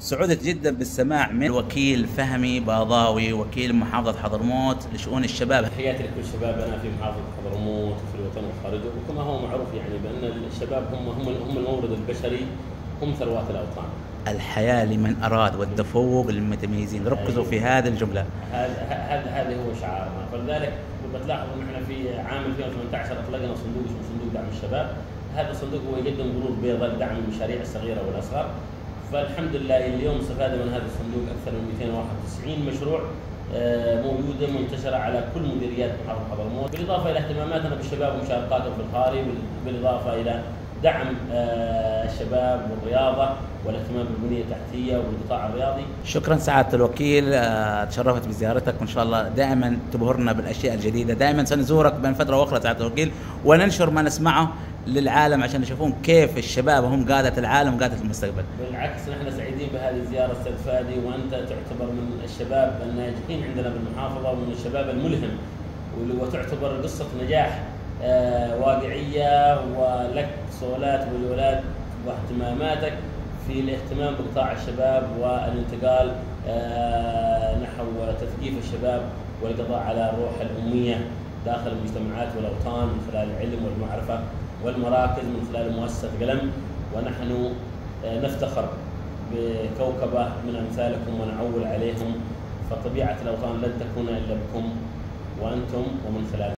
سعدت جدا بالسماع من وكيل فهمي باضاوي وكيل محافظة حضرموت لشؤون الشباب. تحياتي لكل شبابنا في محافظة حضرموت وفي الوطن وخارجه، وكما هو معروف يعني بأن الشباب هم المورد البشري، هم ثروات الأوطان. الحياة لمن أراد والتفوق للمتميزين، ركزوا في هذه الجملة. هذا هو شعارنا، فلذلك بتلاحظ ان احنا في عام 2018 اطلقنا صندوق اسمه صندوق دعم الشباب. هذا الصندوق هو يقدم قروض بيضاء لدعم المشاريع الصغيرة والأصغر. فالحمد لله اليوم استفاد من هذا الصندوق اكثر من 291 مشروع موجوده منتشره على كل مديريات محافظه حضرموت، بالاضافه الى اهتماماتنا بالشباب ومشاركاتهم في الخارج، بالاضافه الى دعم الشباب والرياضه والاهتمام بالبنيه التحتيه والقطاع الرياضي. شكرا سعادة الوكيل، تشرفت بزيارتك، وان شاء الله دائما تبهرنا بالاشياء الجديده. دائما سنزورك بين فتره واخرى سعادة الوكيل، وننشر ما نسمعه للعالم عشان يشوفون كيف الشباب هم قادة العالم وقادة المستقبل. بالعكس نحن سعيدين بهذه الزيارة أستاذ فادي، وأنت تعتبر من الشباب الناجحين عندنا بالمحافظة ومن الشباب الملهم، وتعتبر قصة نجاح واقعية، ولك صولات وجولات واهتماماتك في الاهتمام بقطاع الشباب والانتقال نحو تثقيف الشباب والقضاء على الروح الأمية داخل المجتمعات والأوطان من خلال العلم والمعرفة والمراكز، من خلال مؤسسة قلم. ونحن نفتخر بكوكبة من أمثالكم ونعول عليهم، فطبيعة الأوطان لن تكون إلا بكم وأنتم ومن خلال